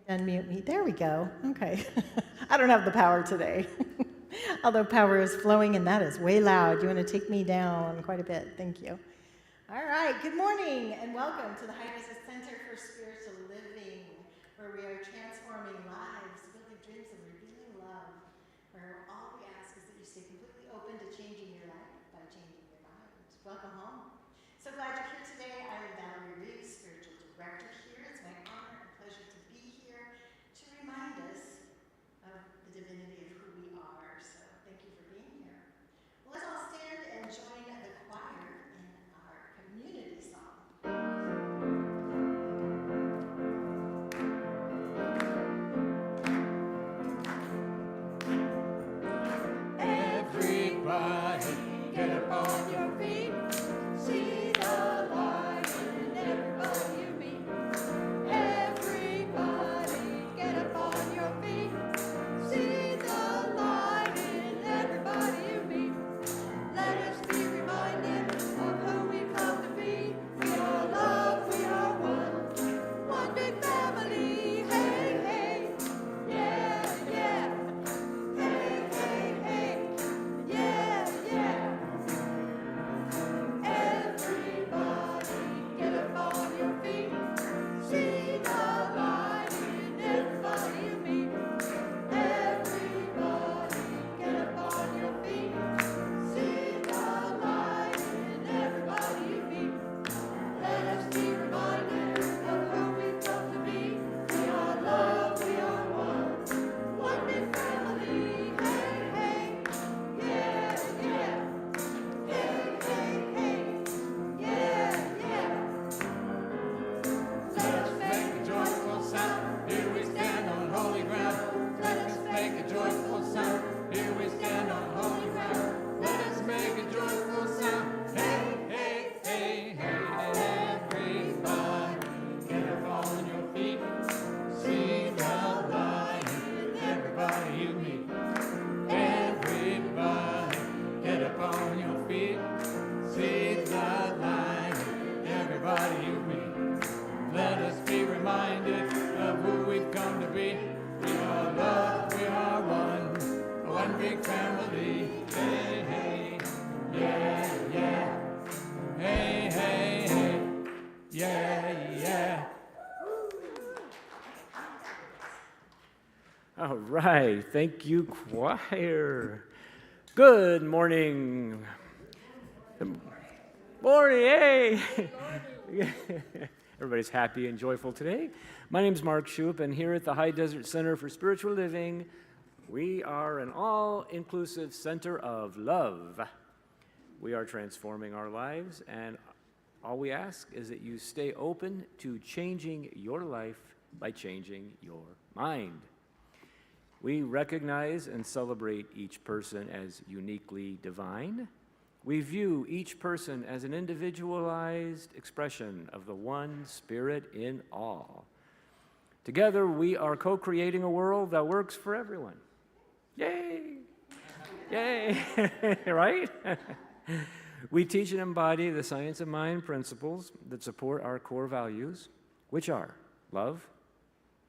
Unmute me. There we go. Okay. I don't have the power today. Although power is flowing, and that is way loud. You want to take me down quite a bit. Thank you. All right. Good morning, and welcome to the HDCSLLIVE Center for Spiritual Living, where we are transforming lives, building dreams, and revealing love, where all we ask is that you stay completely open to changing your life by changing your mind. Welcome home. So glad you're here today. I am VAlerie Reeves, spiritual director here. It's my honor and pleasure to be here to remind us of the divinity of who we are. So thank you for being here. Well, let's all stand and join the choir in our community song. Everybody, get up on your feet. See the light in everybody you meet. Everybody, get up on your feet. See the light in everybody you meet. Let us be reminded of who we've come to be. We are love, we are one big family. Hey, hey, yeah, yeah. Hey, hey, hey, yeah, yeah. Everybody, get up on your feet. See the light in everybody you meet. Everybody, get up on your feet. See the light in everybody you meet. Let us be reminded of who we've come to be. We are love, we are one big family. Hey, hey, yeah, yeah. Hey, hey, hey, yeah, yeah. Let us make a joyful sound. Here we stand on holy ground. Let us make a joyful sound. Here we stand on holy ground. Let us make a joyful sound. Hey, hey, hey, hey, everybody, get up on your feet. See the light in everybody you meet. Everybody, get up on your feet. See the light in everybody you meet. Let us be reminded of who we've come to be. We are love, we are one big family. Hey, hey, yeah, yeah. Hey, hey, hey, yeah, yeah. All right, thank you, choir. Good morning. Good morning, hey. Everybody's happy and joyful today. My name is Mark Shoupe, and here at the High Desert Center for Spiritual Living, we are an all-inclusive center of love. We are transforming our lives and All we ask is that you stay open to changing your life by changing your mind. We recognize and celebrate each person as uniquely divine. We view each person as an individualized expression of the one Spirit in all. Together, we are co-creating a world that works for everyone. Yay! Yay! Right? We teach and embody the science of mind principles that support our core values, which are love,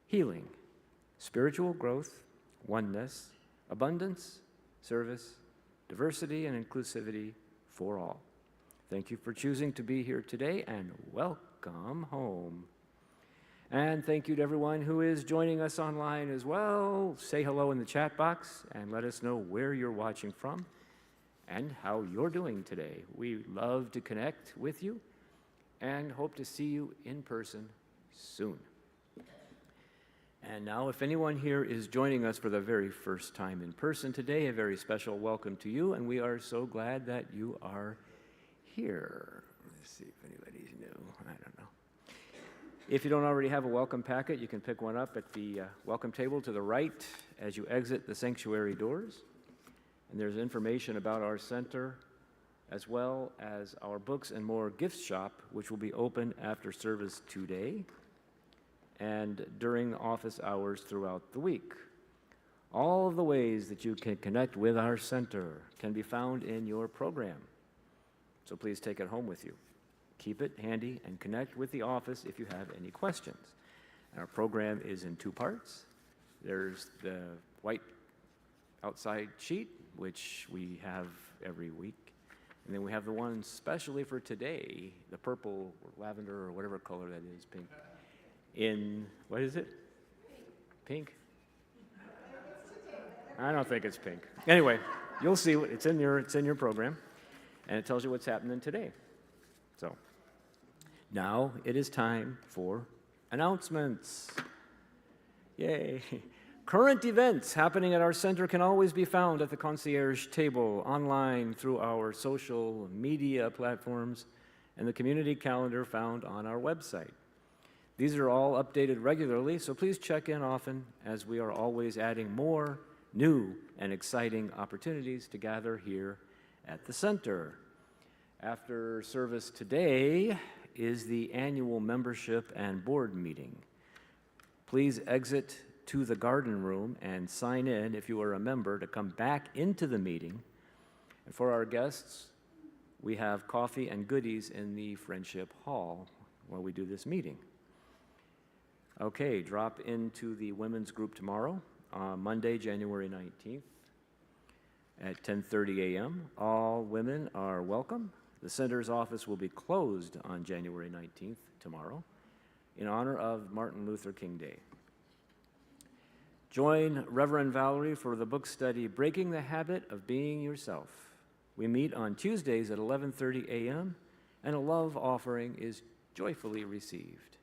healing, spiritual growth, oneness, abundance, service, diversity, and inclusivity for all. Thank you for choosing to be here today, and welcome home. And thank you to everyone who is joining us online as well. Say hello in the chat box and let us know where you're watching from and how you're doing today. We love to connect with you and hope to see you in person soon. And now, if anyone here is joining us for the very first time in person today, a very special welcome to you, and we are so glad that you are here. Let's see if anybody's new. I don't know. If you don't already have a welcome packet, you can pick one up at the welcome table to the right as you exit the sanctuary doors. And there's information about our center, as well as our books and more gift shop, which will be open after service today and during office hours throughout the week. All of the ways that you can connect with our center can be found in your program. So please take it home with you. Keep it handy and connect with the office if you have any questions. Our program is in 2 parts. There's the white outside sheet, which we have every week. And then we have the one specially for today, the purple or lavender or whatever color that is, pink. In, what is it? Pink? I don't think it's pink. Anyway, you'll see what it's in your program, and it tells you what's happening today. So, now it is time for announcements. Yay. Current events happening at our center can always be found at the concierge table, online through our social media platforms, and the community calendar found on our website. These are all updated regularly, so please check in often, as we are always adding more new and exciting opportunities to gather here at the center. After service today is the annual membership and board meeting. Please exit to the garden room and sign in if you are a member to come back into the meeting. And for our guests, we have coffee and goodies in the Friendship Hall while we do this meeting. Okay, drop into the women's group tomorrow, Monday, January 19th at 10:30 a.m. All women are welcome. The center's office will be closed on January 19th, tomorrow, in honor of Martin Luther King Day. Join Reverend VAlerie for the book study, Breaking the Habit of Being Yourself. We meet on Tuesdays at 11:30 a.m., and a love offering is joyfully received.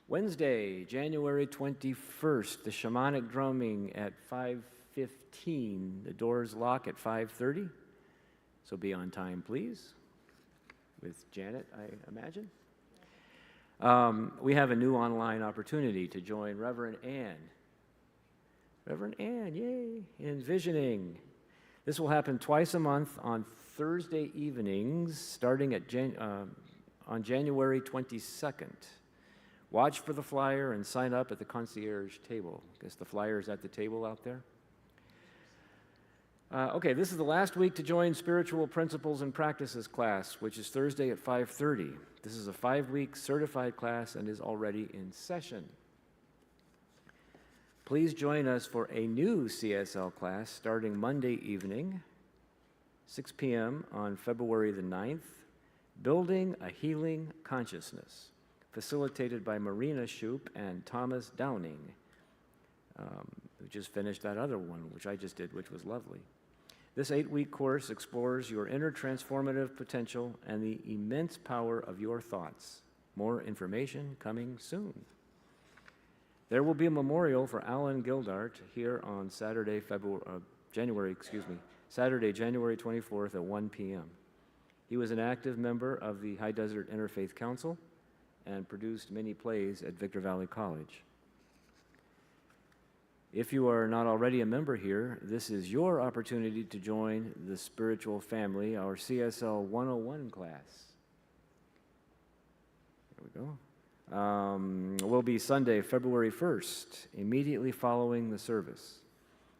Wednesday, January 21st, the shamanic drumming at 5:15. The doors lock at 5:30, so be on time, please, with Janet, I imagine. We have a new online opportunity to join Reverend Ann, yay, in Visioning. This will happen twice a month on Thursday evenings, starting at on January 22nd. Watch for the flyer and sign up at the concierge table. I guess the flyer is at the table out there. Okay, this is the last week to join Spiritual Principles and Practices class, which is Thursday at 5:30. This is a 5-week certified class and is already in session. Please join us for a new CSL class starting Monday evening, 6 p.m. on February the 9th, Building a Healing Consciousness, facilitated by Marina, Shoupe, and Thomas Downing, who just finished that other one, which I just did, which was lovely. This 8-week course explores your inner transformative potential and the immense power of your thoughts. More information coming soon. There will be a memorial for Alan Gildart here on Saturday, January 24th at 1 p.m. He was an active member of the High Desert Interfaith Council and produced many plays at Victor Valley College. If you are not already a member here, this is your opportunity to join the spiritual family, our CSL 101 class. There we go. Will be Sunday, February 1st, immediately following the service.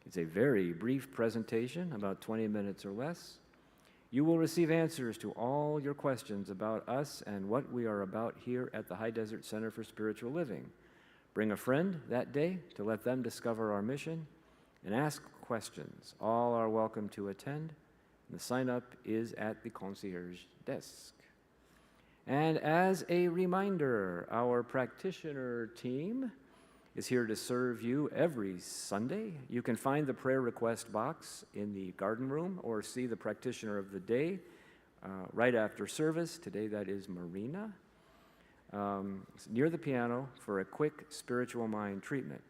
It's a very brief presentation, about 20 minutes or less. You will receive answers to all your questions about us and what we are about here at the High Desert Center for Spiritual Living. Bring a friend that day to let them discover our mission and ask questions. All are welcome to attend. The sign-up is at the concierge desk. And as a reminder, our practitioner team is here to serve you every Sunday. You can find the prayer request box in the garden room or see the practitioner of the day right after service. Today that is Marina. Near the piano for a quick spiritual mind treatment,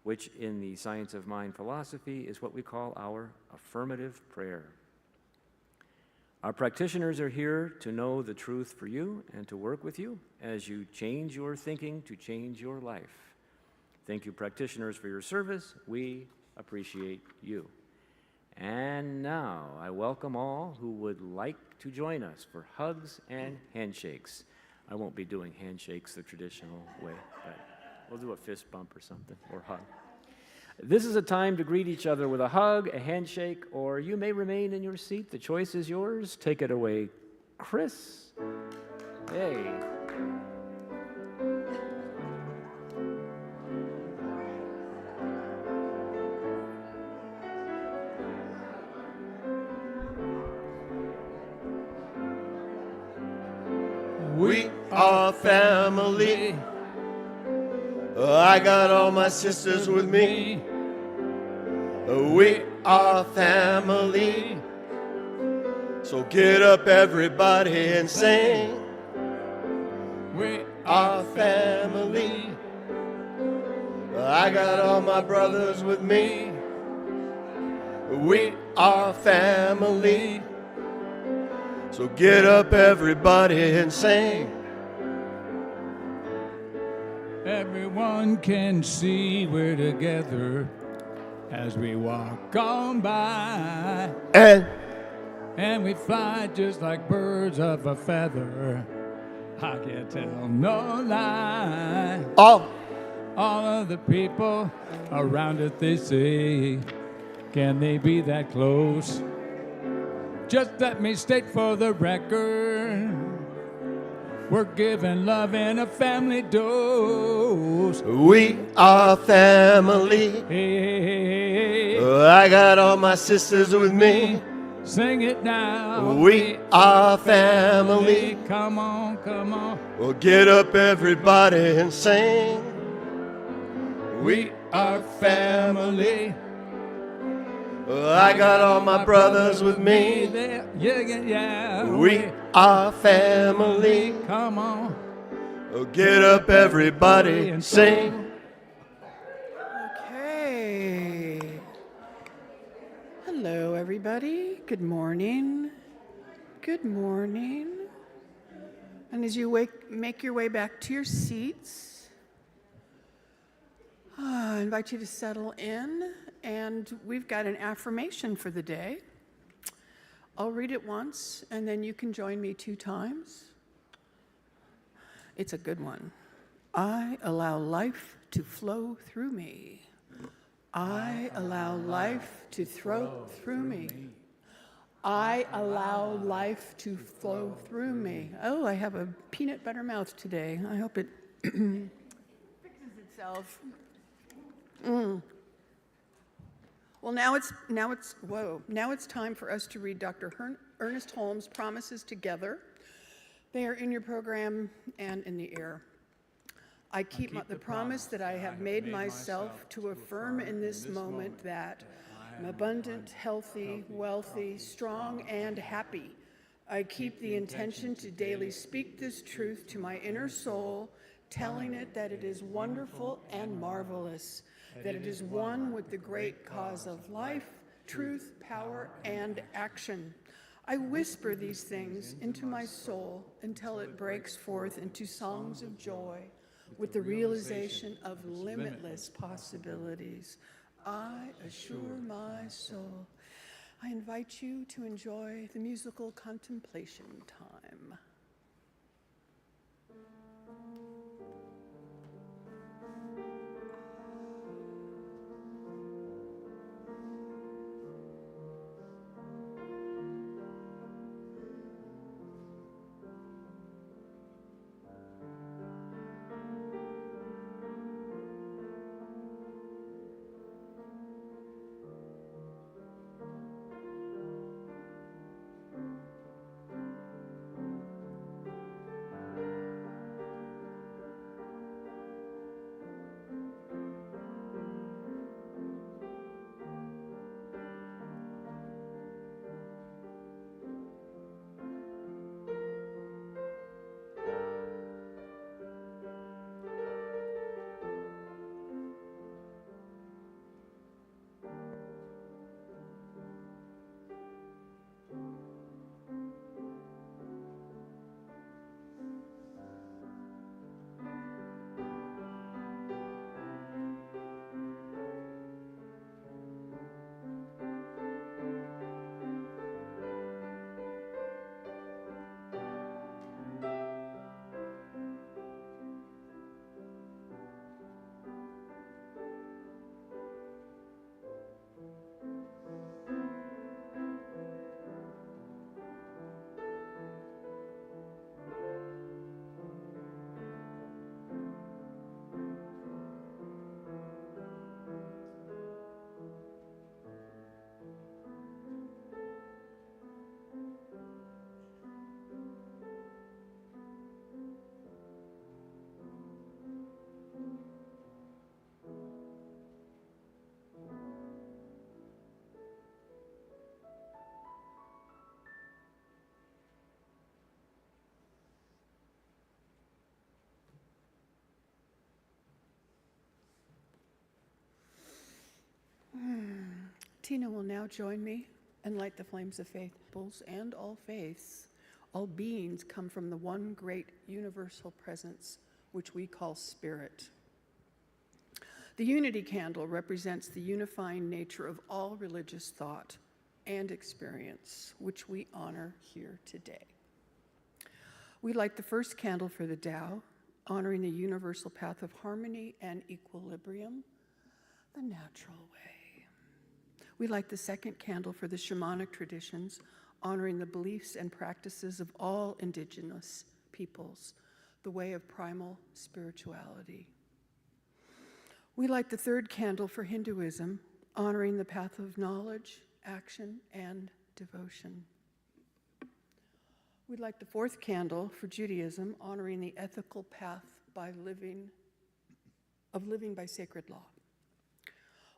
which in the science of mind philosophy is what we call our affirmative prayer. Our practitioners are here to know the truth for you and to work with you as you change your thinking to change your life. Thank you, practitioners, for your service. We appreciate you. And now I welcome all who would like to join us for hugs and handshakes. I won't be doing handshakes the traditional way, but we'll do a fist bump or something, or hug. This is a time to greet each other with a hug, a handshake, or you may remain in your seat. The choice is yours. Take it away, Chris. Hey. We are family. I got all my sisters with me. We are family. So get up, everybody, and sing. We are family. I got all my brothers with me. We are family. So get up, everybody, and sing. Everyone can see we're together as we walk on by. And we fly just like birds of a feather. I can't tell no lie. All of the people around it, they say, can they be that close? Just let me state for the record, we're giving love in a family dose. We are family. Hey, hey, hey, hey. I got all my sisters with me. Sing it now. We are family. Come on, come on. Well, get up, everybody, and sing. We are family. I got all my brothers with me. Yeah, yeah, yeah. We are family. Come on. Oh, get up, everybody, and sing. Okay. Hello, everybody. Good morning. Good morning. And as you make your way back to your seats, I invite you to settle in. And we've got an affirmation for the day. I'll read it once, and then you can join me 2 times. It's a good one. I allow life to flow through me. I allow life to flow through me. I allow life to flow through me. Oh, I have a peanut butter mouth today. I hope it fixes itself. Well, now it's time for us to read Dr. Ernest Holmes' promises together. They are in your program and in the air. I keep the promise that I have made myself to affirm in this moment that I'm abundant, healthy, wealthy, strong, and happy. I keep the intention to daily speak this truth to my inner soul, telling it that it is wonderful and marvelous, that it is one with the great cause of life, truth, power, and action. I whisper these things into my soul until it breaks forth into songs of joy with the realization of limitless possibilities. I assure my soul. I invite you to enjoy the musical contemplation time. Tina will now join me and light the flames of faith. Peoples and all faiths, all beings come from the one great universal presence, which we call spirit. The unity candle represents the unifying nature of all religious thought and experience, which we honor here today. We light the first candle for the Tao, honoring the universal path of harmony and equilibrium, the natural way. We light the second candle for the shamanic traditions, honoring the beliefs and practices of all indigenous peoples, the way of primal spirituality. We light the third candle for Hinduism, honoring the path of knowledge, action, and devotion. We light the fourth candle for Judaism, honoring the ethical path by living by sacred law.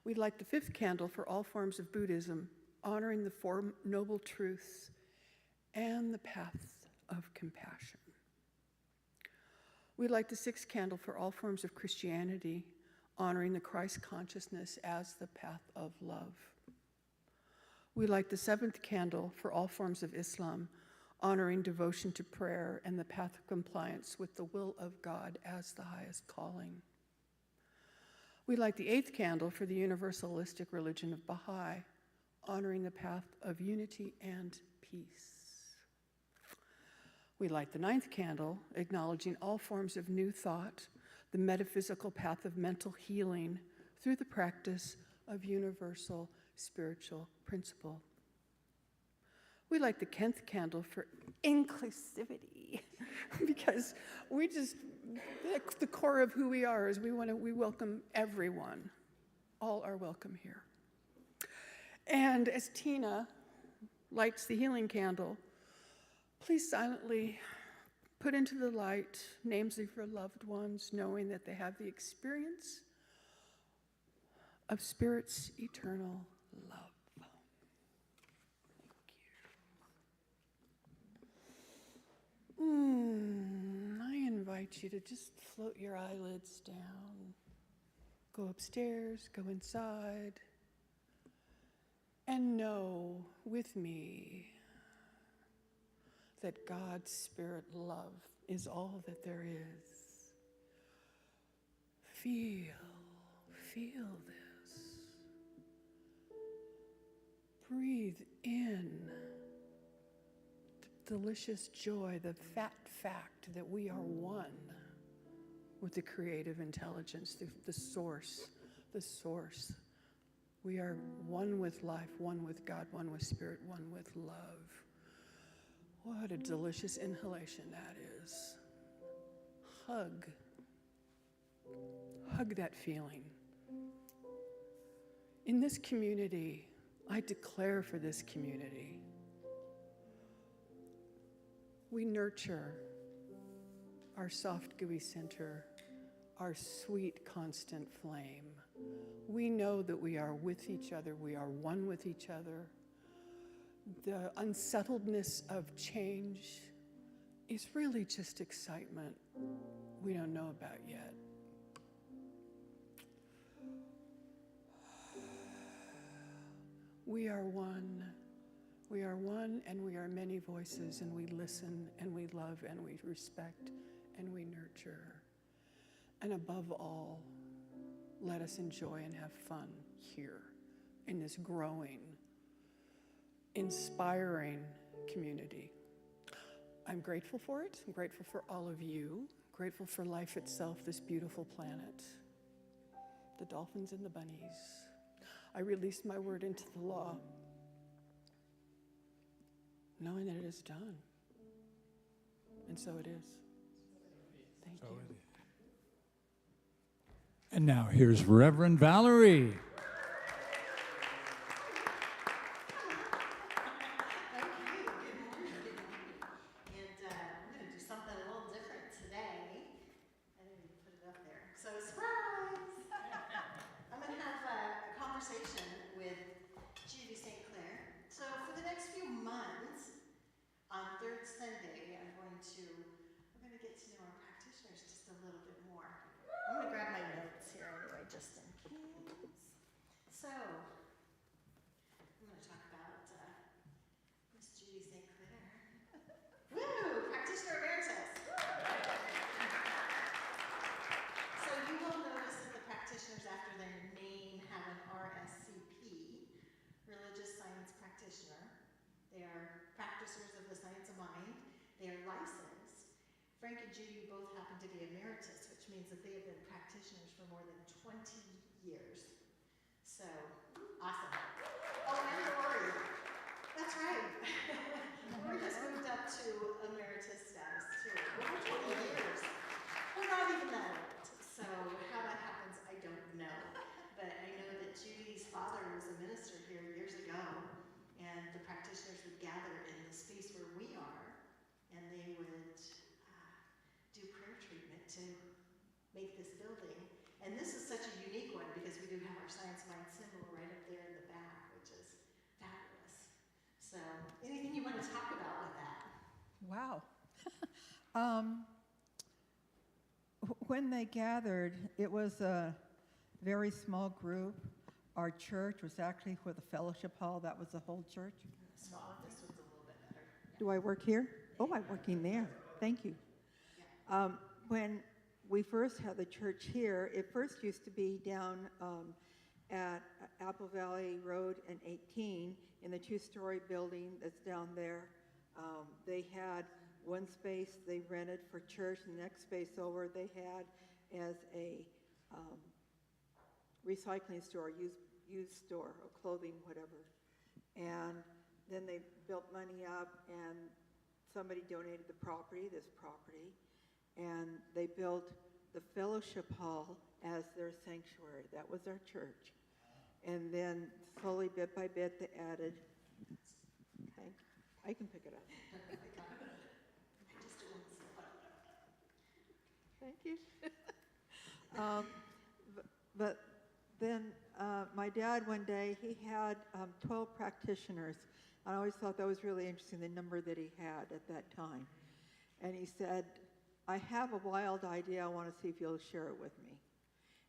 We light the fifth candle for all forms of Buddhism, honoring the Four Noble Truths and the path of compassion. We light the sixth candle for all forms of Christianity, honoring the Christ consciousness as the path of love. We light the seventh candle for all forms of Islam, honoring devotion to prayer and the path of compliance with the will of God as the highest calling. We light the eighth candle for the universalistic religion of Baha'i, honoring the path of unity and peace. We light the ninth candle, acknowledging all forms of new thought, the metaphysical path of mental healing through the practice of universal spiritual principle. We light the 10th candle for inclusivity because the core of who we are is we welcome everyone. All are welcome here. And as Tina lights the healing candle, please silently put into the light names of your loved ones, knowing that they have the experience of Spirit's eternal love. I invite you to just float your eyelids down, go upstairs, go inside, and know with me that God's Spirit love is all that there is. Feel this. Breathe in the delicious joy, the fat fact that we are one with the creative intelligence, the source. We are one with life, one with God, one with Spirit, one with love. What a delicious inhalation that is. Hug that feeling. In this community, I declare for this community, we nurture our soft, gooey center, our sweet, constant flame. We know that we are with each other, we are one with each other. The unsettledness of change is really just excitement we don't know about yet. We are one. We are one, and we are many voices, and we listen, and we love, and we respect, and we nurture. And above all, let us enjoy and have fun here in this growing, inspiring community. I'm grateful for it. I'm grateful for all of you. Grateful for life itself, this beautiful planet, the dolphins and the bunnies. I release my word into the law, knowing that it is done. And so it is. Thank you. And now here's Reverend VAlerie. After their name have an RScP, Religious Science Practitioner. They are practitioners of the science of mind. They are licensed. Frank and Judy both happen to be emeritus, which means that they have been practitioners for more than 20 years. So, awesome. Oh, and Lori. That's right. Lori has moved up to emeritus status too. Over 20 years. We're not even that old. So how that happens, I don't know. But I know that Judy's father was a minister here years ago, and the practitioners would gather in the space where we are, and they would do prayer treatment to make this building. And this is such a unique one because we do have our science mind symbol right up there in the back, which is fabulous. So anything you want to talk about with that? Wow. When they gathered, it was a very small group. Our church was actually where the fellowship hall, that was the whole church. This one's a little bit better. Do I work here? Oh, I'm working there. Thank you. When we first had the church here, it first used to be down at Apple Valley Road and 18 in the two-story building that's down there. They had one space they rented for church, and the next space over they had as a recycling store, used store, or clothing, whatever. And then they built money up, and somebody donated the property, this property, and they built the fellowship hall as their sanctuary. That was our church. And then slowly, bit by bit, they added, okay, I can pick it up. Thank you. But then my dad one day, he had 12 practitioners. I always thought that was really interesting, the number that he had at that time. And he said, I have a wild idea. I want to see if you'll share it with me.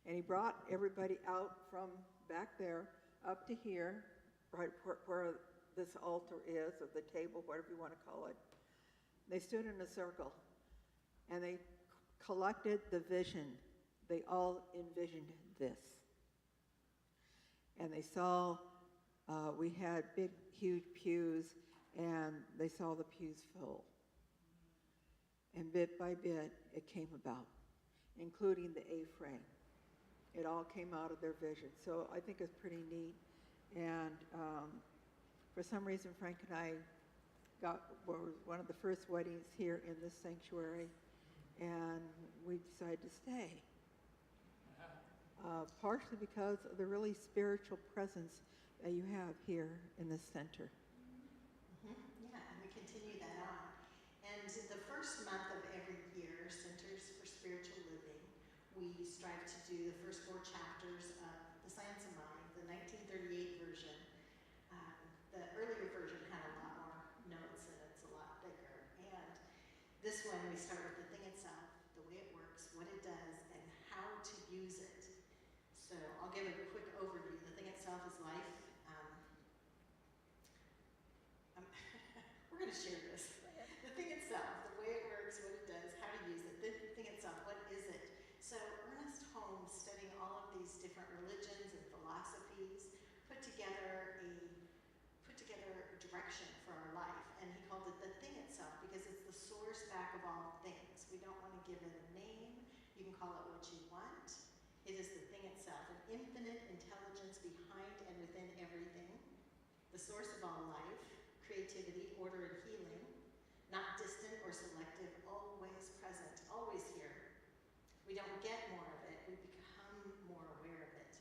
And he brought everybody out from back there up to here, right where this altar is, or the table, whatever you want to call it. They stood in a circle, and they collected the vision. They all envisioned this. And they saw, we had big, huge pews, and they saw the pews full. And bit by bit, it came about, including the A-frame. It all came out of their vision. So I think it's pretty neat. And for some reason, Frank and I were one of the first weddings here in this sanctuary, and we decided to stay. Partially because of the really spiritual presence that you have here in this center. Yeah, and we continue that on. And the first month of every year, Centers for Spiritual Living, we strive to do the first 4 chapters of the Science of Mind, the 1938 version. The earlier version had a lot more notes and it's a lot bigger. And this one, we start with the thing itself, the way it works, what it does, and how to use it. So I'll give a quick overview. The thing itself is life. We're going to share this. The thing itself, the way it works, what it does, how to use it. The thing itself, what is it? So Ernest Holmes, studying all of these different religions and philosophies, put together a direction for our life, and he called it the thing itself because it's the source back of all things. We don't want to give it a name. You can call it what you want. It is the thing itself, an infinite intelligence behind and within everything, the source of all life, creativity, order, and healing, not distant or selective, always present, always here. We don't get more of it, we become more aware of it.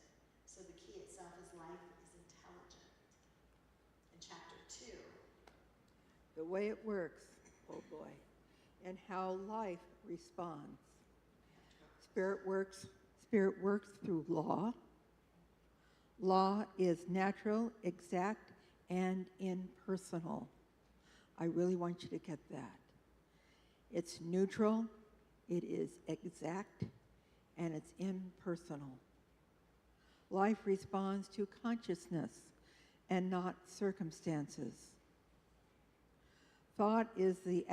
So the key itself is life is intelligent. In chapter 2. The way it works, oh boy, and how life responds. Spirit works through law. Law is natural, exact, and impersonal. I really want you to get that. It's neutral, it is exact, and it's impersonal. Life responds to consciousness and not circumstances. Thought is the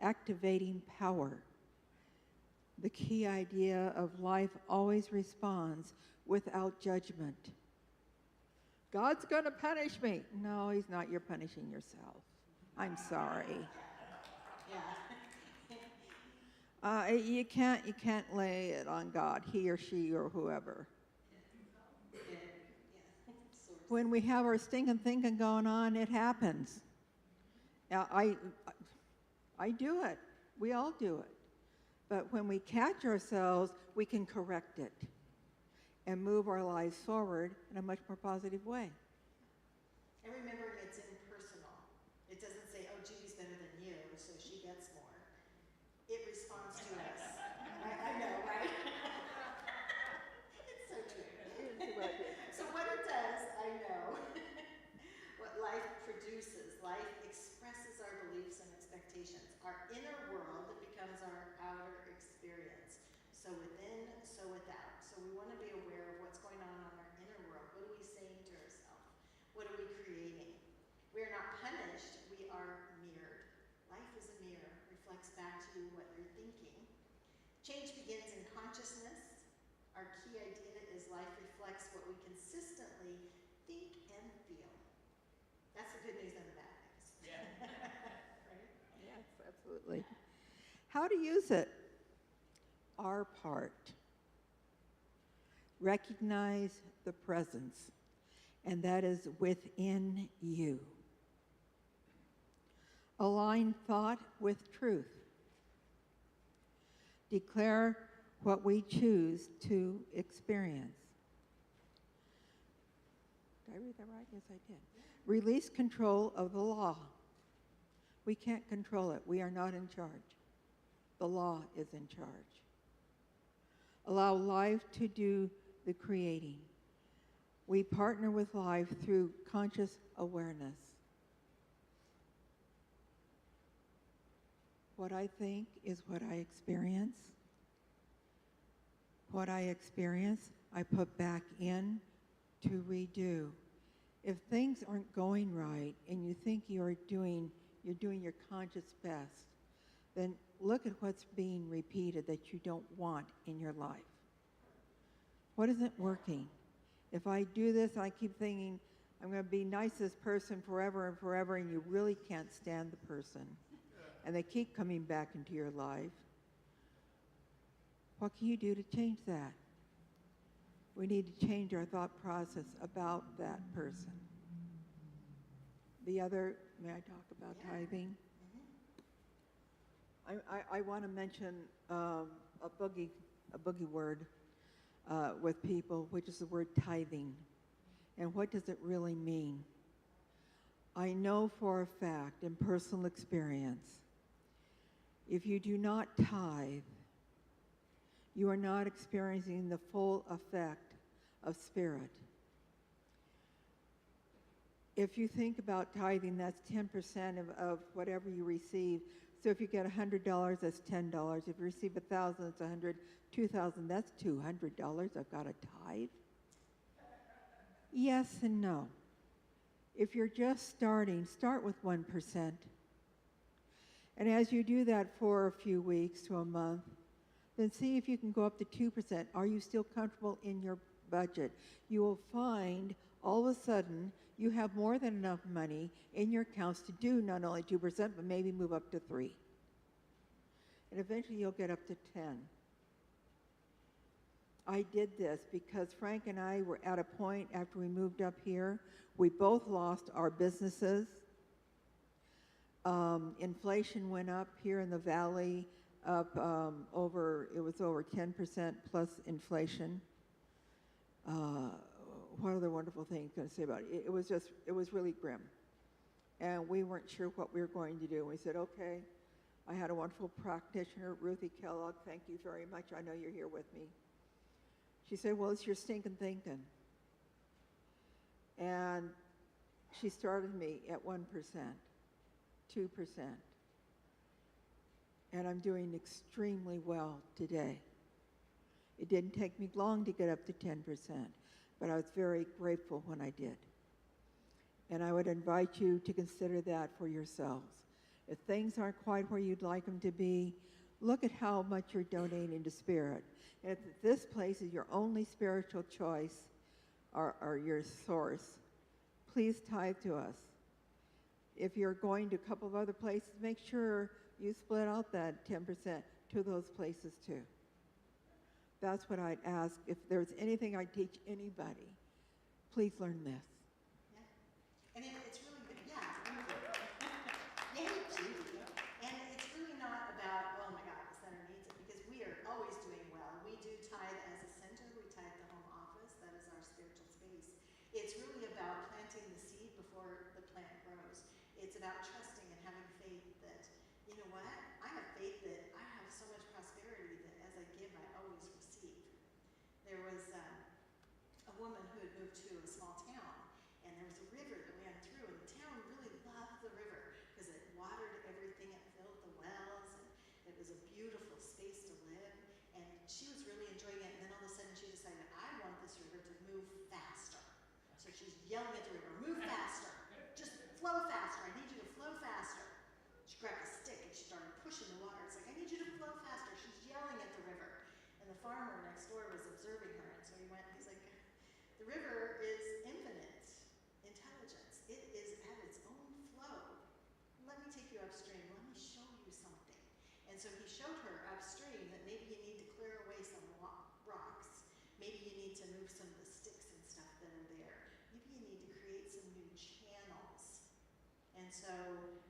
activating power. The key idea of life always responds without judgment. God's going to punish me. No, he's not. You're punishing yourself. I'm sorry. Yeah. You can't lay it on God, he or she or whoever. Yeah. When we have our stinking thinking going on, it happens. Now, I do it. We all do it. But when we catch ourselves, we can correct it and move our lives forward in a much more positive way. And remember, it's impersonal. It doesn't say, oh, Judy's better than you, so she gets more. It responds to us. I know, right? It's so true. So what it does, I know. What life produces, life expresses our beliefs and expectations. Our inner world becomes our outer experience. So within, so without. So we want to be aware of what's going on in our inner world. What are we saying to ourselves? What are we creating? We are not punished, we are mirrored. Life is a mirror, reflects back to you what you're thinking. Change begins in consciousness. Our key idea is life reflects what we consistently think and feel. That's the good news and the bad news. Yeah. Right? Yes, absolutely. How to use it? Our part. Recognize the presence, and that is within you. Align thought with truth. Declare what we choose to experience. Did I read that right? Yes, I did. Release control of the law. We can't control it. We are not in charge. The law is in charge. Allow life to do the creating. We partner with life through conscious awareness. What I think is what I experience. What I experience, I put back in to redo. If things aren't going right and you think you're doing you're doing your conscious best, then look at what's being repeated that you don't want in your life. What isn't working? If I do this, I keep thinking, I'm going to be nice to this person forever and forever, and you really can't stand the person. And they keep coming back into your life. What can you do to change that? We need to change our thought process about that person. The other, may I talk about tithing? I want to mention a boogie word with people, which is the word tithing. And what does it really mean? I know for a fact, in personal experience, if you do not tithe, you are not experiencing the full effect of Spirit. If you think about tithing, that's 10% of whatever you receive. So if you get $100, that's $10. If you receive 1,000, it's 100. 2,000, that's $200. I've got to tithe. Yes and no. If you're just starting, start with 1%. And as you do that for a few weeks to a month, then see if you can go up to 2%. Are you still comfortable in your budget? You will find all of a sudden you have more than enough money in your accounts to do not only 2%, but maybe move up to 3%. And eventually you'll get up to 10%. I did this because Frank and I were at a point after we moved up here, we both lost our businesses. Inflation went up here in the valley, up it was over 10% plus inflation. What other wonderful thing can I say about it? It was really grim. And we weren't sure what we were going to do. And we said, okay. I had a wonderful practitioner, Ruthie Kellogg. Thank you very much. I know you're here with me. She said, well, it's your stinking thinking. And she started me at 1%, 2%. And I'm doing extremely well today. It didn't take me long to get up to 10%, but I was very grateful when I did. And I would invite you to consider that for yourselves. If things aren't quite where you'd like them to be, look at how much you're donating to Spirit. And if this place is your only spiritual choice or your source, please tithe to us. If you're going to a couple of other places, make sure you split out that 10% to those places too. That's what I'd ask. If there's anything I'd teach anybody, please learn this. Yeah. And it's really good. Yeah, it's wonderful. Yay, Judy. And it's really not about, oh my God, the center needs it, because we are always doing well. We do tithe as a center. We tithe the home office. That is our spiritual space. It's really about planting the seed before the plant grows. It's about trusting and having faith that, you know what, I have faith that I have so much prosperity that as I give, I always receive. There was a woman who had moved to a small town, and there was a river that ran through, and the town really loved the river because it watered everything, it filled the wells, and it was a beautiful space to live, and she was really enjoying it, and then all of a sudden she decided, I want this river to move faster. So she's yelling at the river, move faster, just flow faster, I need you to flow faster. She grabbed a stick and she started pushing the water. It's like, I need you to flow faster. She's yelling at the river. And the farmer next door was observing her, and so he went, he's like, the river is infinite intelligence. It is at its own flow. Let me take you upstream. Let me show you something. And so he showed her upstream that maybe you need to clear away some rocks. Maybe you need to move some of the sticks and stuff that are there. Maybe you need to create some new channels. And so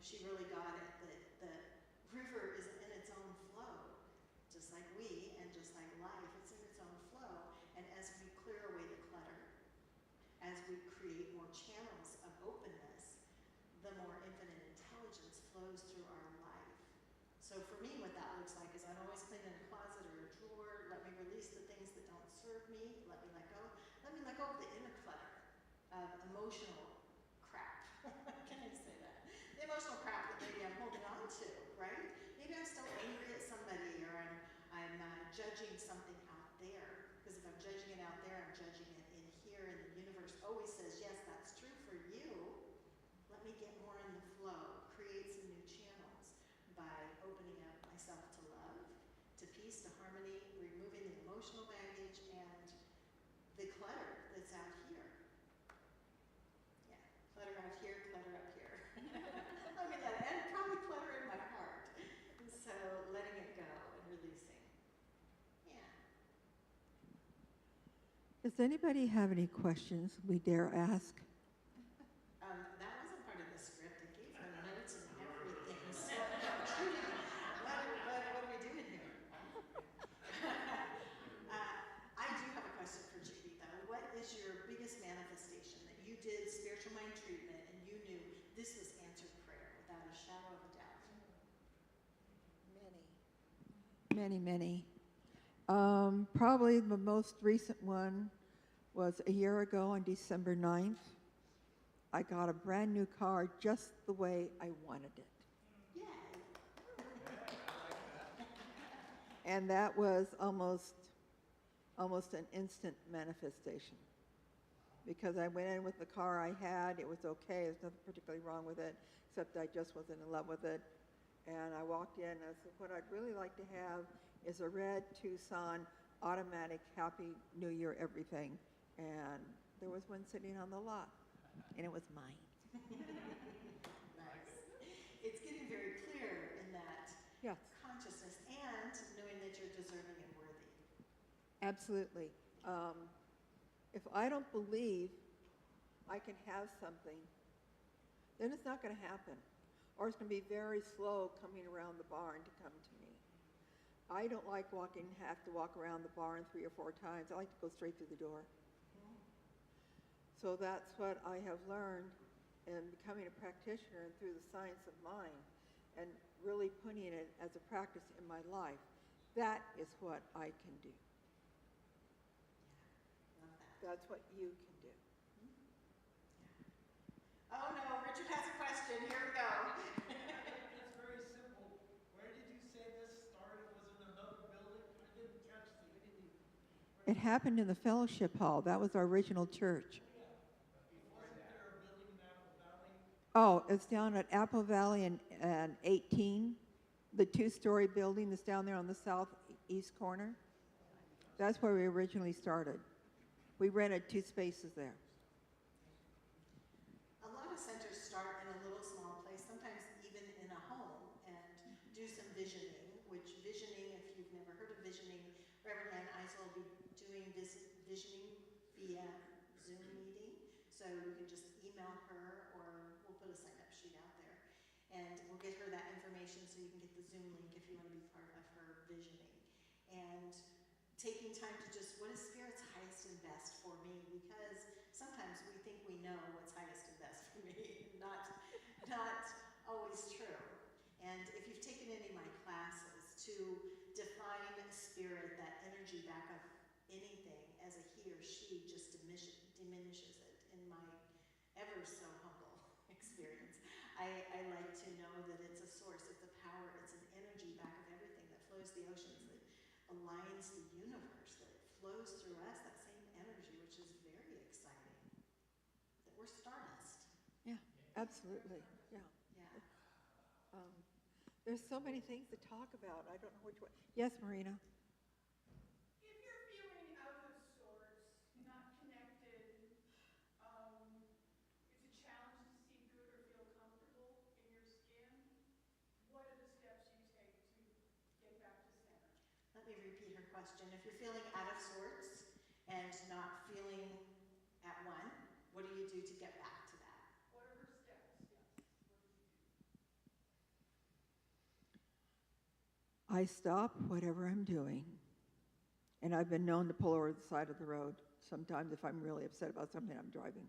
she really got it that the river is in its own flow, just like we and just like life. It's in its own flow. And as we clear away the clutter, as we create more channels of openness, the more infinite intelligence flows through our life. So for me, what that looks like is I'm always cleaning a closet or a drawer. Let me release the things that don't serve me. Let me let go. Let me let go of the inner clutter of emotional crap. Can I say that? The emotional crap that maybe I'm holding on to, right? Maybe I'm still angry at somebody, or I'm judging something out there. Because if I'm judging it out there, I'm judging it in here, and the universe always says, yes, that's true for you. Let me get more in the flow, create some Does anybody have any questions we dare ask? That wasn't part of the script. I gave her notes and everything. So, what are we doing here? I do have a question for Judy, though. What is your biggest manifestation that you did spiritual mind treatment and you knew this was answered prayer without a shadow of a doubt? Many. Probably the most recent one was a year ago on December 9th. I got a brand new car just the way I wanted it. Yay! And that was almost an instant manifestation. Because I went in with the car I had, it was okay, there's nothing particularly wrong with it, except I just wasn't in love with it. And I walked in and I said, what I'd really like to have is a red Tucson automatic Happy New Year everything. And there was one sitting on the lot, and it was mine. Nice. It's getting very clear in that Yes, consciousness and knowing that you're deserving and worthy. absolutely. If I don't believe I can have something, then it's not going to happen. Or it's going to be very slow coming around the barn to come to me. I don't like have to walk around the barn 3 or 4 times. I like to go straight through the door. So that's what I have learned in becoming a practitioner and through the science of mind and really putting it as a practice in my life. That is what I can do. Love that. That's what you can do. Oh no, Richard has a question. Here we go. It's very simple. Where did you say this started? Was it another building? I didn't catch anything. It happened in the fellowship hall. That was our original church. Wasn't there a building in Apple Valley? Oh, it's down at Apple Valley and 18, the 2-story building that's down there on the southeast corner. That's where we originally started. We rented 2 spaces there. A lot of centers start in a little small place, sometimes even in a home, and do some visioning, which visioning, if you've never heard of visioning, Reverend Ann Eisel will be doing visioning via Zoom meeting. So you can just email her, or we'll put a sign-up sheet out there. And we'll get her that information so you can get the Zoom link if you want to be part of her visioning. And taking time to just, what is Spirit's highest and best for me? Because sometimes we think we know what's highest and best for me, not always true. And if you've taken any of my classes, to define Spirit, that energy back of anything, as a he or she just diminishes it in my ever so humble experience. I like to know that it's a source, it's a power, it's an energy back of everything that flows the oceans, that aligns the universe, that flows through us, that same energy, which is very exciting. That we're stardust. Yeah, absolutely. Yeah. Yeah. There's so many things to talk about. I don't know which one. Yes, Marina. If you're feeling out of sorts, not connected, it's a challenge to see good or feel comfortable in your skin, what are the steps you take to get back to center? Let me repeat her question. If you're feeling out of sorts and not feeling at one, what do you do to get back to that? What are her steps? Yes. What does she do? I stop whatever I'm doing, and I've been known to pull over to the side of the road sometimes if I'm really upset about something I'm driving.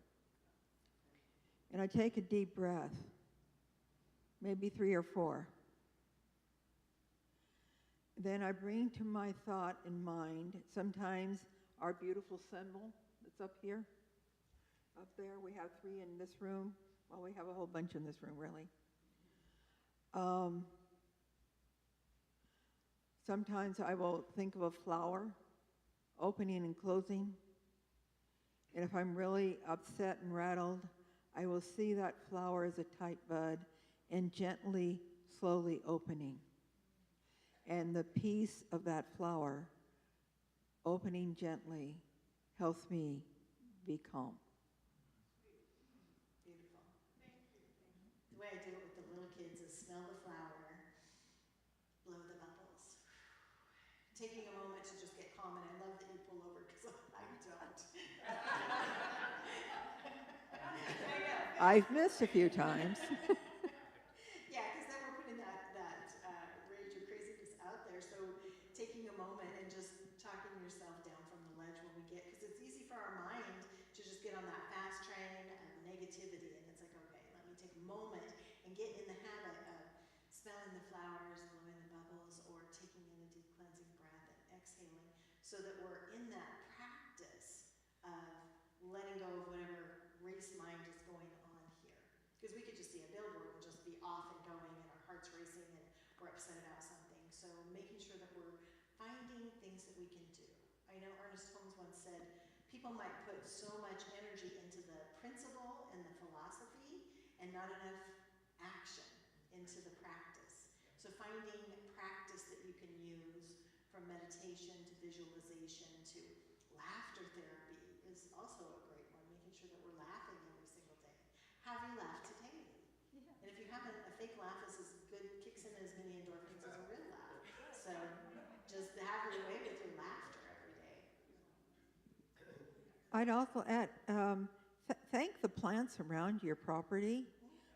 And I take a deep breath, maybe 3 or 4. Then I bring to my thought and mind sometimes our beautiful symbol that's up here. Up there, we have 3 in this room. Well, we have a whole bunch in this room, really. Sometimes I will think of a flower opening and closing. And if I'm really upset and rattled, I will see that flower as a tight bud and gently, slowly opening. And the peace of that flower opening gently helps me be calm. Beautiful. Thank you. The way I do it with the little kids is smell the flower, blow the bubbles. Taking a moment to just get calm, and I love that you pull over because I don't. I've missed a few times. Yeah, because then we're putting that rage or craziness out there. So taking a moment and just talking yourself down from the ledge when we get, because it's easy for our mind to just get on that fast train of negativity. And it's like, okay, let me take a moment and get in the habit of smelling the flowers, blowing the bubbles, or taking in a deep cleansing breath and exhaling, so that we're in that practice of letting go of whatever race mind is going on here. Because we could just see a billboard and just be off and going and our heart's racing and we're upset about something. So making sure that we're finding things that we can do. I know Ernest Holmes once said, people might put so much energy into the principle and the philosophy and not enough action into the practice. So finding practice that you can use, from meditation to visualization to laughter therapy, is also a great one, making sure that we're laughing every single day. Have you laughed today? Yeah. And if you haven't, a fake laugh is as good, kicks in as many endorphins as a real laugh. So just have your way with your laughter every day. I'd also add, thank the plants around your property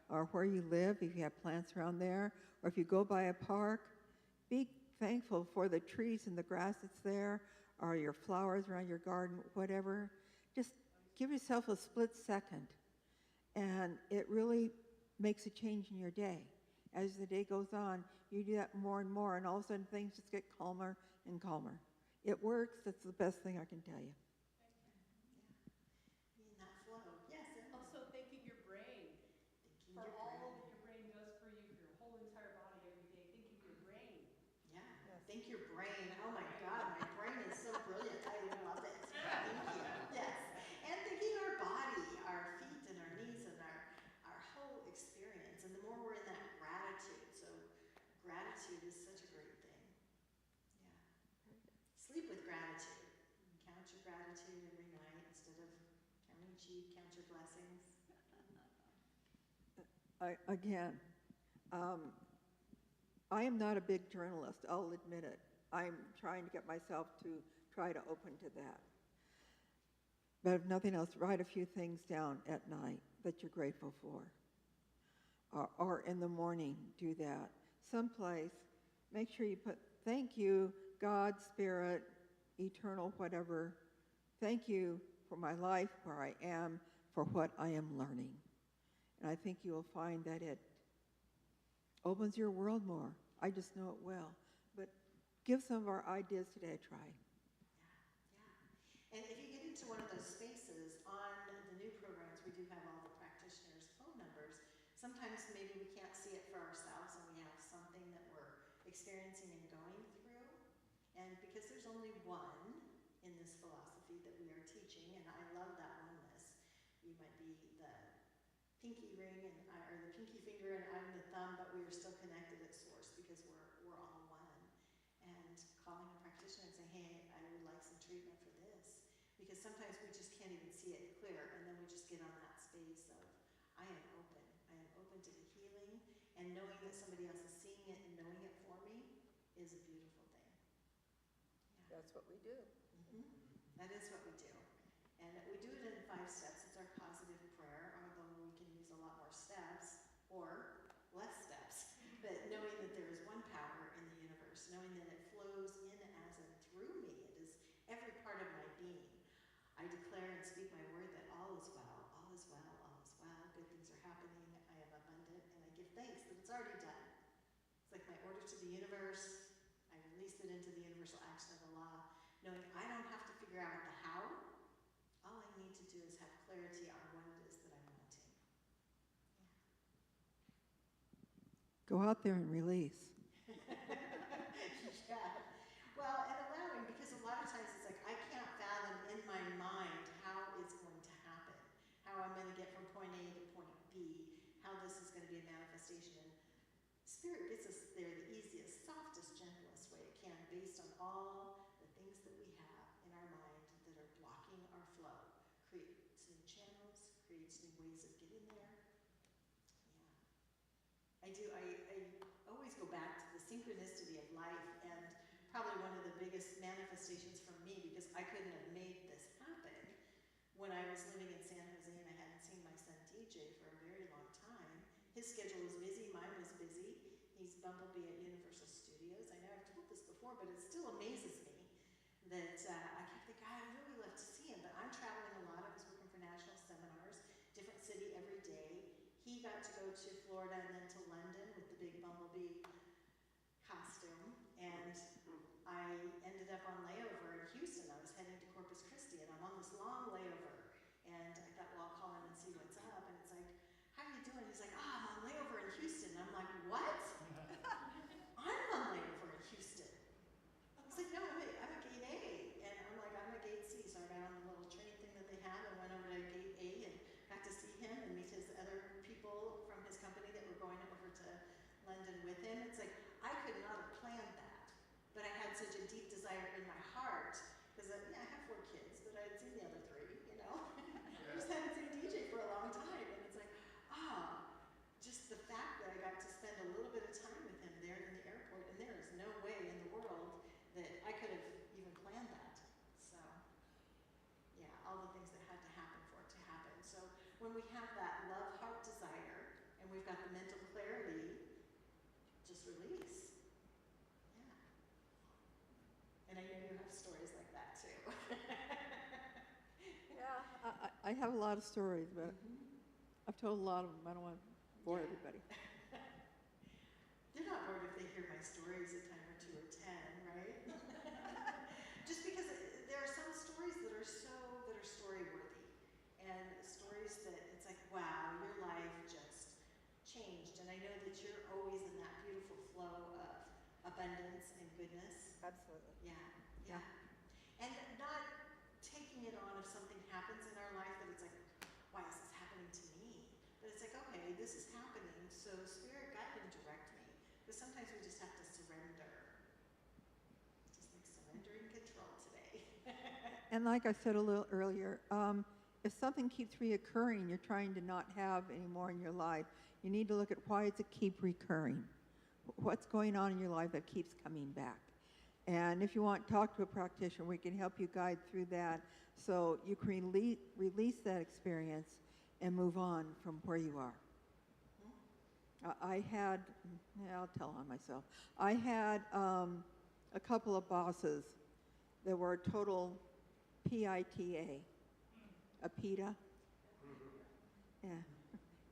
or where you live, if you have plants around there, or if you go by a park, be thankful for the trees and the grass that's there, or your flowers around your garden, whatever. Just give yourself a split second, and it really makes a change in your day. As the day goes on, you do that more and more, and all of a sudden things just get calmer and calmer. It works. That's the best thing I can tell you. Be in that flow. Yes. Also, thanking your brain for all that your brain does for you, for your whole entire body every day. Thanking your brain. Yeah. Thank your brain. Oh my God, my brain is so brilliant. I love it. Thank you. Yes. And thinking our body, our feet and our knees and our whole experience. And the more we're in that gratitude. So gratitude is such a great thing. Yeah. Sleep with gratitude. Count your gratitude every night instead of counting sheep, count your blessings. I am not a big journalist, I'll admit it. I'm trying to get myself to try to open to that. But if nothing else, write a few things down at night that you're grateful for. Or in the morning, do that. Someplace, make sure you put, thank you, God, Spirit, eternal, whatever. Thank you for my life, where I am, for what I am learning. And I think you will find that it opens your world more. I just know it will. But give some of our ideas today a try. Yeah. And if you get into one of those spaces, on the new programs, we do have all the practitioners' phone numbers. Sometimes maybe we can't see it for ourselves and we have something that we're experiencing and going through. And because there's only one in this philosophy that we are teaching, and I love that oneness. You might be the pinky ring and or the pinky finger and I'm the thumb, but we are still connected at source because we're all one. And calling a practitioner and saying, hey, I would like some treatment for this. Because sometimes we just can't even see it clear, and then we just get on that space of, I am open. I am open to the healing, and knowing that somebody else is seeing it and knowing it for me is a beautiful thing. Yeah. That's what we do. Mm-hmm. That is what we do. And we do it in 5 steps. It's our positive prayer, although we can use a lot more steps or less steps. But knowing that there is one power in the universe, knowing that it flows in as and through me, it is every part of my being. I declare and speak my word that all is well, all is well, all is well. Good things are happening. I am abundant, and I give thanks that it's already done. It's like my order to the universe. I release it into the universal action of the law, knowing I don't have to figure out the how. All I need to do is have clarity on what it is that I'm wanting. Go out there and release. Yeah. Well, and allowing, because a lot of times it's like I can't fathom in my mind how it's going to happen, how I'm going to get from point A to point B, how this is going to be a manifestation. And Spirit gets us there the easiest, softest, gentlest way it can, based on all the things that we have in our mind that are blocking our flow. Creates new channels, creates new ways of getting there. Yeah. I always go back to the synchronicity of life, and probably one of the biggest manifestations for me, because I couldn't have made this happen when I was living in San Jose and I hadn't seen my son DJ. DJ for a very long time. His schedule was busy, mine was busy. He's Bumblebee at Universal Studios. I know I've told this before, but it still amazes me that I kept thinking, God, I'd really love to see him, but I'm traveling a lot. I was working for national seminars, different city every day. He got to go to Florida and then to London with the big Bumblebee costume, and I ended up on layover in Houston. I was heading to Corpus Christi, and I'm on this long layover, and I thought, well, I'll call him and see what's up, and it's like, how are you doing? He's like, I'm on layover in Houston. And I'm like, what? I'm on layover in Houston. He's like, no, wait, I'm at gate A. And I'm like, I'm at gate C. So I got on the little train thing that they had and went over to gate A and got to see him and meet his other people from his company that were going over to London with him. It's like, I could not have planned that, but I had such a deep desire in my heart, because I have 4 kids, but I had seen the other 3, you know? I just hadn't seen DJ for a long time, and it's like, just the fact that I got to spend a little bit of time with him there in the airport, and there is no way in the world that I could have even planned that. So, yeah, all the things that had to happen for it to happen. So when we have that love, heart, desire, and we've got the mental clarity, just release. Yeah. And I know you have stories like that too. Yeah, I have a lot of stories, but I've told a lot of them. I don't want to bore everybody. They're not bored if they hear my stories a time or 2 or 10, right? Just because there are some stories that are story worthy, and stories that it's like, wow, your life just changed, and I know that you're always in that beautiful flow of abundance and goodness. Absolutely. Yeah. And not taking it on if something happens in our life that it's like, why is this happening to me? But it's like, okay, this is happening, so Spirit, guide and direct me. Because sometimes we just have to surrender. Just like surrendering control today. And like I said a little earlier, if something keeps reoccurring, you're trying to not have anymore in your life, you need to look at why does it keep recurring? What's going on in your life that keeps coming back? And if you want to talk to a practitioner, we can help you guide through that so you can release that experience and move on from where you are. I'll tell on myself. I had a couple of bosses that were total PITA, a PITA.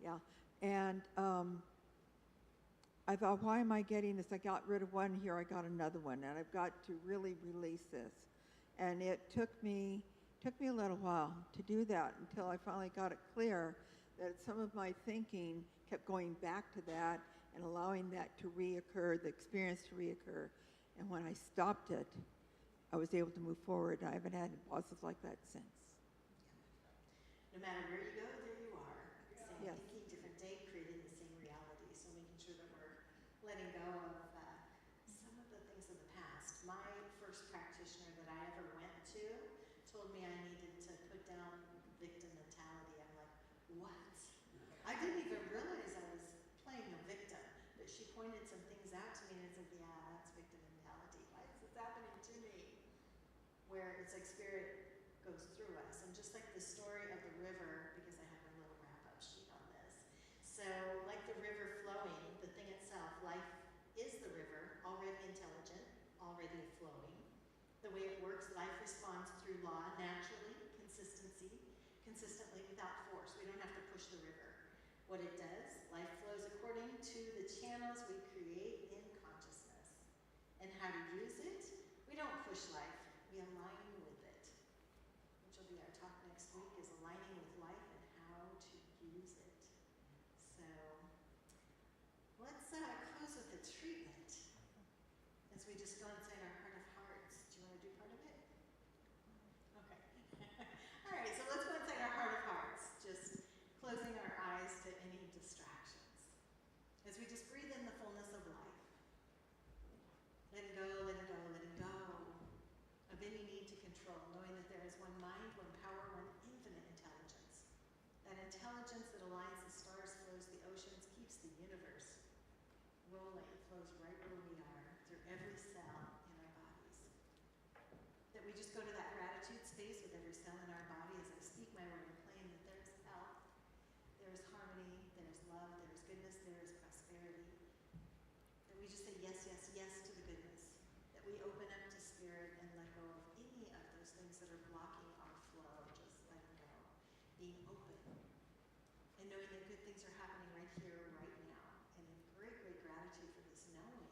Yeah. And I thought, why am I getting this? I got rid of one, here I got another one, and I've got to really release this. And it took me a little while to do that until I finally got it clear that some of my thinking kept going back to that and allowing that to reoccur, the experience to reoccur. And when I stopped it, I was able to move forward. I haven't had bosses like that since. No matter where you go, there you are. Same Yes. thinking, different day, creating the same reality. So making sure that we're letting go of some of the things of the past. My first practitioner that I ever went to told me I needed to put down victim mentality. I'm like, what? I didn't even realize I was playing a victim, but she pointed some things out to me and it's like, yeah, that's victim mentality. Why is this happening to me? Where it's like Spirit goes through us. And just like the story of the river, because I have a little wrap-up sheet on this. So like the river flowing, the thing itself, life is the river, already intelligent, already flowing. The way it works, life responds through law, naturally, consistently without force. We don't have to push the river. What it does, life flows according to the channels we create in consciousness. And how to use it, we don't push life, we align with it. Which will be our talk next week, is aligning with life and how to use it. So let's close with a treatment as we just go inside our heart of hearts. Do you want to do part of it? Okay. All right, so let's go inside our heart of hearts, just closing our eyes to any distractions. As we just breathe in the fullness of life. Letting go, letting go, letting go of any need to control, knowing that there is one mind, one power, one infinite intelligence. That intelligence that aligns the stars, flows the oceans, keeps the universe rolling, flows right where we are, through every cell in our bodies. That we just go to that gratitude space with every cell in our body as I speak my word and claim that there is health, there is harmony, we just say yes, yes, yes to the goodness, that we open up to Spirit and let go of any of those things that are blocking our flow, just letting go, being open, and knowing that good things are happening right here, right now, and in great, great gratitude for this knowing.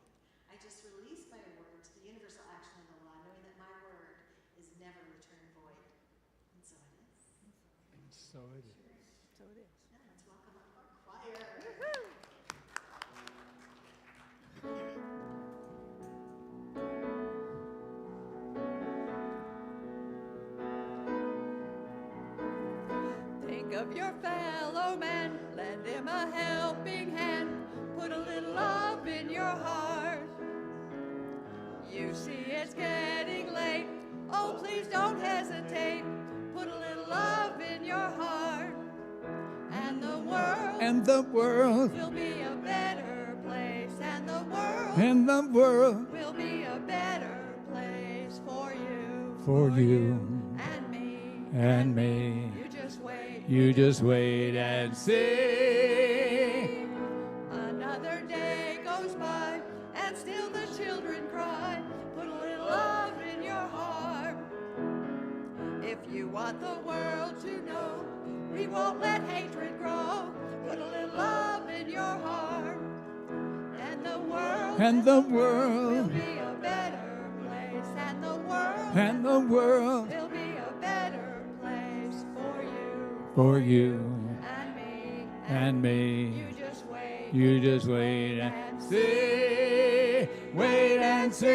I just release my word to the universal action of the law, knowing that my word is never return void. And so it is. And so it is. So it is. Now let's welcome up our choir. Think of your fellow man, lend him a helping hand, put a little love in your heart. You see it's getting late, oh please don't hesitate, put a little love in your heart. And the world will be a better place, and the world will be a better place for you, and me. You just wait and see. Another day goes by and still the children cry. Put a little love in your heart. If you want the world to know we won't let hatred grow, put a little love in your heart. And the world will be a better place, and the world will be a better place for you and me. You just wait and see. Wait and see.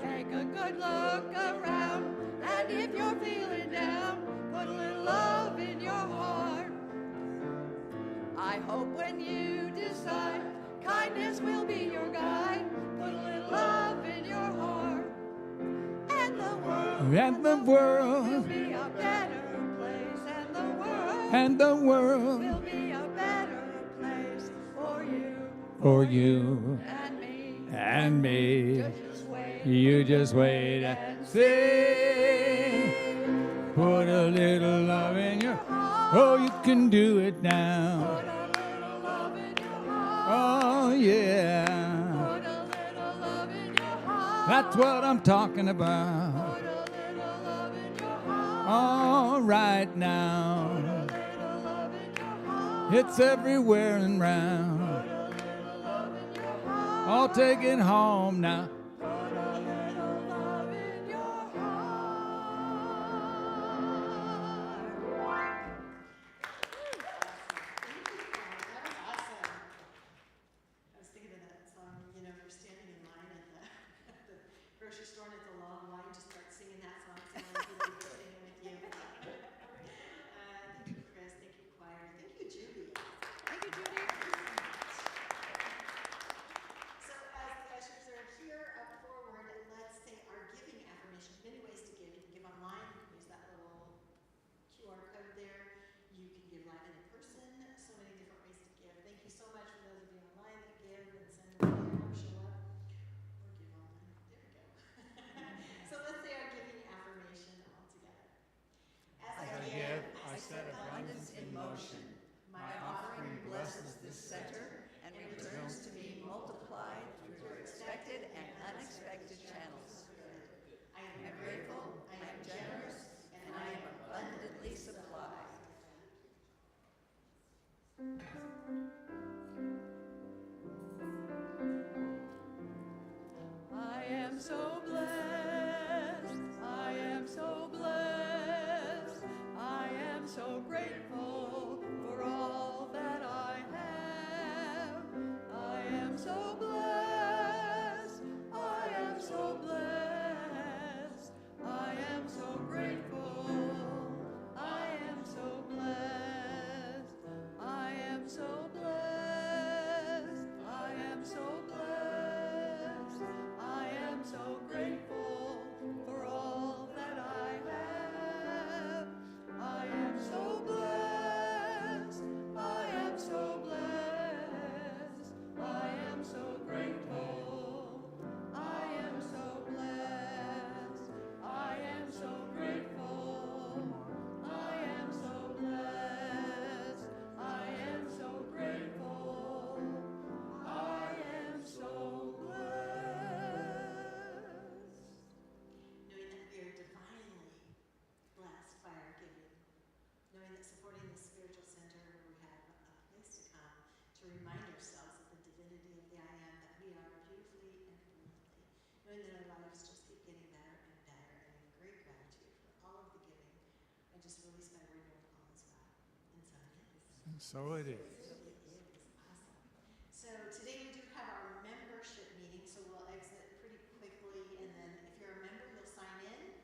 Take a good look around, and if you're feeling down, put a little love in your heart. I hope when you decide kindness will be your guide, put a little love in your heart. And the world will be a better place, and the world will be a better place for you and me. You just wait and see. Put a little love in your heart. Oh, you can do it now. Put a little love in your heart. Oh, yeah. Put a little love in your heart. That's what I'm talking about. Put a little love in your heart. All right now. Put a little love in your heart. It's everywhere and round. Put a little love in your heart. I'll take it home now. Put a little love in your heart. That was awesome. I was thinking of that song, you know, if you're standing in line at the grocery store and it's a long line, just start singing that song. So a lot of people will be singing with you. Thank you, Chris. Thank you, choir. Thank you, Judy. Thank you, Judy. So as the ushers are here up forward, let's say our giving affirmations. Many ways to give. You can give online. You can use that little QR code there. You can give live and in person. So many different ways to give. Thank you so much for those of you online that give and send them there or show up or give online. There we go. So let's say our giving affirmation all together. As I give, I set abundance in motion. My offering blesses this center and returns to me multiplied through expected and unexpected channels. I am grateful, I am generous, and I am abundantly supplied. knowing that our lives just keep getting better and better, and in great gratitude for all of the giving. I just released my word no applause back. And so it is. So it is. It is awesome. So today we do have our membership meeting, so we'll exit pretty quickly, and then if you're a member, you'll sign in.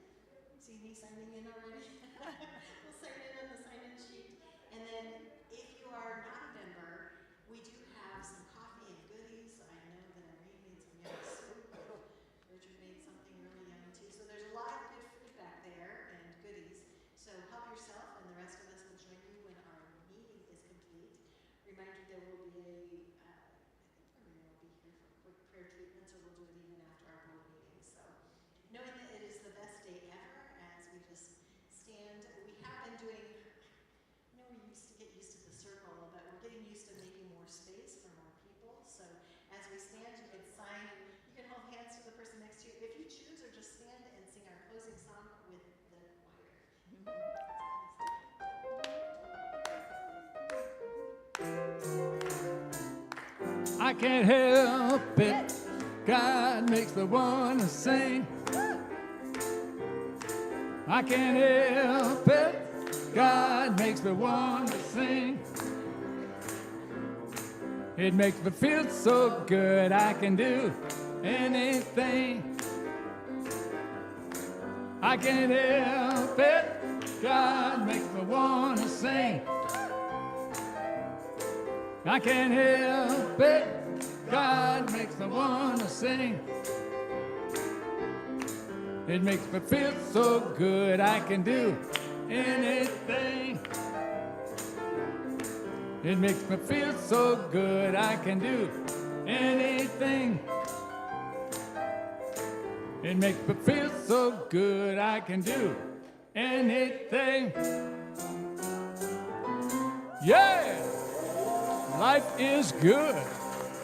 See me signing in already? We'll sign in on the sign-in sheet. And then if you are not a member, we do have some coffee and goodies. I know that Marina made some yummy soup. Richard made something really yummy too. So there's a lot of good food back there and goodies. So help yourself, and the rest of us will join you when our meeting is complete. Reminder, there will be I think Marina will be here for quick prayer treatments, or we'll do it even after our board meeting. So knowing that it is the best day ever as we just stand, we have been doing, we used to get used to the circle, but we're getting used to making more space for more people. So as we stand, you can sign, you can hold hands to the person next to you if you choose, or just stand and sing our closing song with the choir. I can't help it. God makes me wanna sing. I can't help it. God makes me wanna sing. It makes me feel so good. I can do anything. I can't help it. God makes me wanna sing. I can't help it. God makes me wanna sing. It makes me feel so good. I can do anything. It makes me feel so good. I can do anything. It makes me feel so good. I can do anything. Yeah! Life is good.